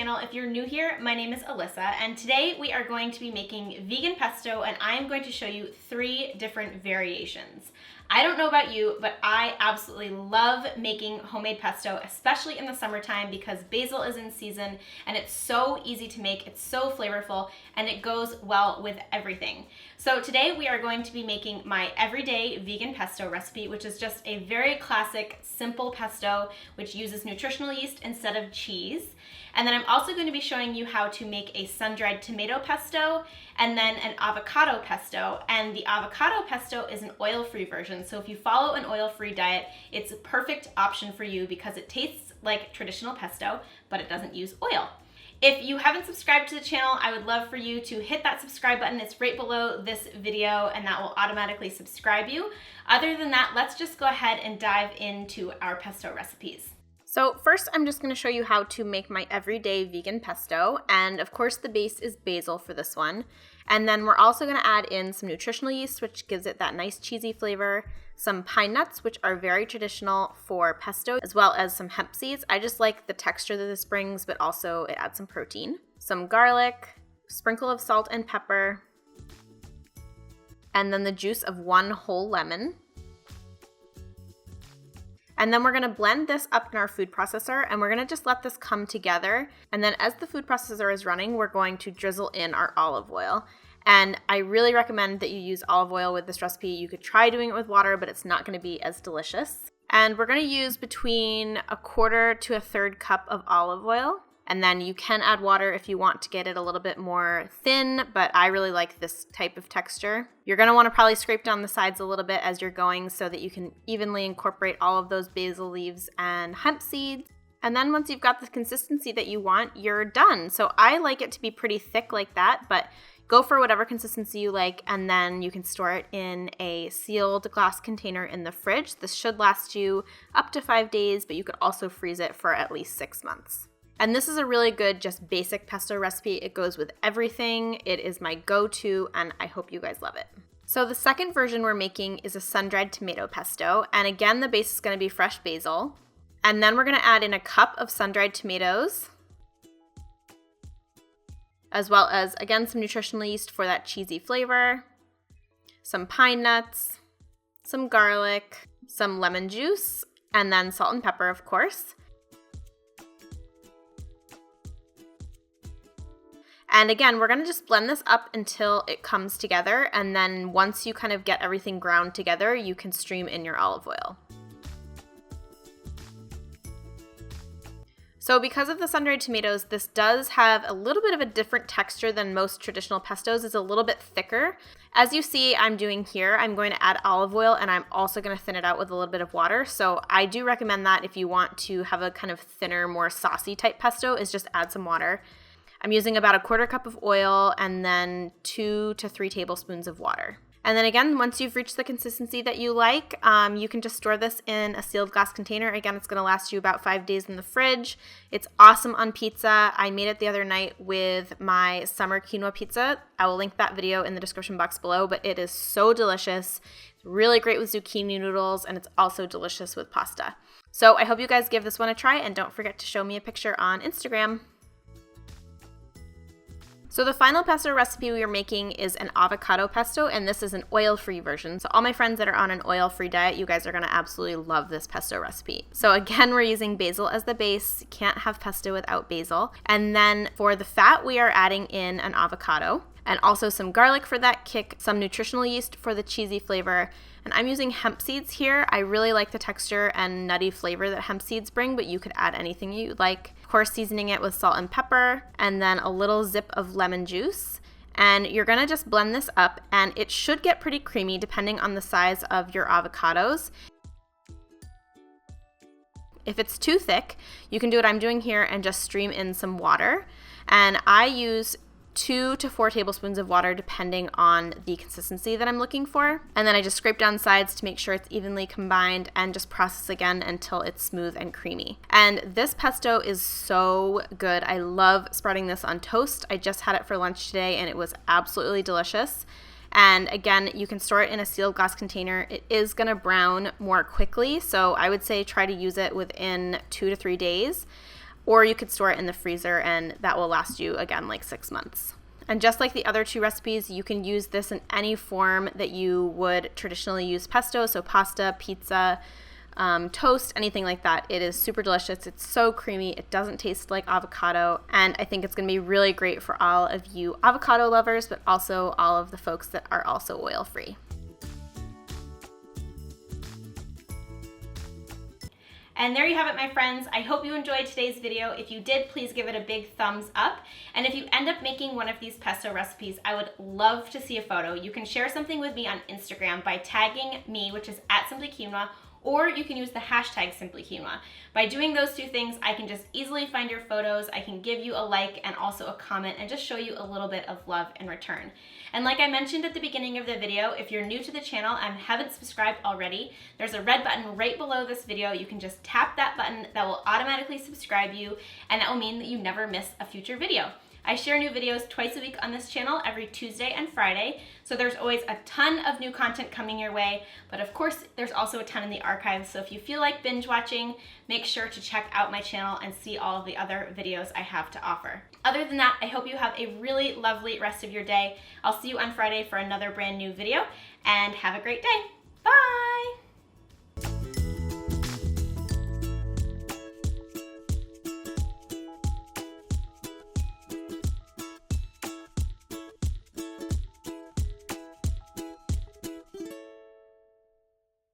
channel. If you're new here, my name is Alyssa, and today we are going to be making vegan pesto, and I am going to show you 3 different variations. I don't know about you, but I absolutely love making homemade pesto, especially in the summertime because basil is in season and it's so easy to make, it's so flavorful, and it goes well with everything. So today we are going to be making my everyday vegan pesto recipe, which is just a very classic, simple pesto, which uses nutritional yeast instead of cheese. And then I'm also going to be showing you how to make a sun-dried tomato pesto and then an avocado pesto. And the avocado pesto is an oil-free version. So if you follow an oil-free diet, it's a perfect option for you because it tastes like traditional pesto, but it doesn't use oil. If you haven't subscribed to the channel, I would love for you to hit that subscribe button. It's right below this video and that will automatically subscribe you. Other than that, let's just go ahead and dive into our pesto recipes. So first, I'm just going to show you how to make my everyday vegan pesto. And of course, the base is basil for this one. And then we're also going to add in some nutritional yeast, which gives it that nice cheesy flavor, some pine nuts, which are very traditional for pesto, as well as some hemp seeds. I just like the texture that this brings, but also it adds some protein. Some garlic, sprinkle of salt and pepper, and then the juice of 1 whole lemon. And then we're going to blend this up in our food processor, and we're going to just let this come together. And then as the food processor is running, we're going to drizzle in our olive oil. And I really recommend that you use olive oil with this recipe. You could try doing it with water, but it's not going to be as delicious. And we're going to use between 1/4 to 1/3 cup of olive oil. And then you can add water if you want to get it a little bit more thin, but I really like this type of texture. You're going to want to probably scrape down the sides a little bit as you're going so that you can evenly incorporate all of those basil leaves and hemp seeds. And then once you've got the consistency that you want, you're done. So I like it to be pretty thick like that, but go for whatever consistency you like, and then you can store it in a sealed glass container in the fridge. This should last you up to 5 days, but you could also freeze it for at least 6 months. And this is a really good, just basic pesto recipe. It goes with everything. It is my go-to, and I hope you guys love it. So the second version we're making is a sun-dried tomato pesto. And again, the base is going to be fresh basil. And then we're going to add in 1 cup of sun-dried tomatoes, as well as, again, some nutritional yeast for that cheesy flavor, some pine nuts, some garlic, some lemon juice, and then salt and pepper, of course. And again, we're going to just blend this up until it comes together. And then once you kind of get everything ground together, you can stream in your olive oil. So because of the sun-dried tomatoes, this does have a little bit of a different texture than most traditional pestos. It's a little bit thicker. As you see I'm doing here, I'm going to add olive oil, and I'm also going to thin it out with a little bit of water. So I do recommend that if you want to have a kind of thinner, more saucy type pesto, is just add some water. I'm using about 1/4 cup of oil and then 2 to 3 tablespoons of water. And then again, once you've reached the consistency that you like, you can just store this in a sealed glass container. Again, it's going to last you about 5 days in the fridge. It's awesome on pizza. I made it the other night with my summer quinoa pizza. I will link that video in the description box below, but it is so delicious. It's really great with zucchini noodles, and it's also delicious with pasta. So I hope you guys give this one a try, and don't forget to show me a picture on Instagram. So the final pesto recipe we are making is an avocado pesto, and this is an oil-free version. So all my friends that are on an oil-free diet, you guys are going to absolutely love this pesto recipe. So again, we're using basil as the base. You can't have pesto without basil. And then for the fat, we are adding in an avocado and also some garlic for that kick, some nutritional yeast for the cheesy flavor. And I'm using hemp seeds here. I really like the texture and nutty flavor that hemp seeds bring, but you could add anything you like. Of course, seasoning it with salt and pepper, and then a little zip of lemon juice. And you're gonna just blend this up, and it should get pretty creamy depending on the size of your avocados. If it's too thick, you can do what I'm doing here and just stream in some water. And I use 2 to 4 tablespoons of water depending on the consistency that I'm looking for. And then I just scrape down sides to make sure it's evenly combined and just process again until it's smooth and creamy. And this pesto is so good. I love spreading this on toast. I just had it for lunch today and it was absolutely delicious. And again, you can store it in a sealed glass container. It is gonna brown more quickly, so I would say try to use it within 2 to 3 days. or you could store it in the freezer and that will last you, again, like 6 months. And just like the other 2 recipes, you can use this in any form that you would traditionally use pesto, so pasta, pizza, toast, anything like that. It is super delicious. It's so creamy. It doesn't taste like avocado, and I think it's going to be really great for all of you avocado lovers, but also all of the folks that are also oil-free. And there you have it, my friends. I hope you enjoyed today's video. If you did, please give it a big thumbs up. And if you end up making one of these pesto recipes, I would love to see a photo. You can share something with me on Instagram by tagging me, which is @simplyquinoa, or you can use the hashtag simplyquinoa. By doing those 2 things, I can just easily find your photos, I can give you a like and also a comment and just show you a little bit of love in return. And like I mentioned at the beginning of the video, if you're new to the channel and haven't subscribed already, there's a red button right below this video. You can just tap that button, that will automatically subscribe you, and that will mean that you never miss a future video. I share new videos twice a week on this channel, every Tuesday and Friday, so there's always a ton of new content coming your way, but of course there's also a ton in the archives, so if you feel like binge watching, make sure to check out my channel and see all of the other videos I have to offer. Other than that, I hope you have a really lovely rest of your day. I'll see you on Friday for another brand new video, and have a great day. Bye!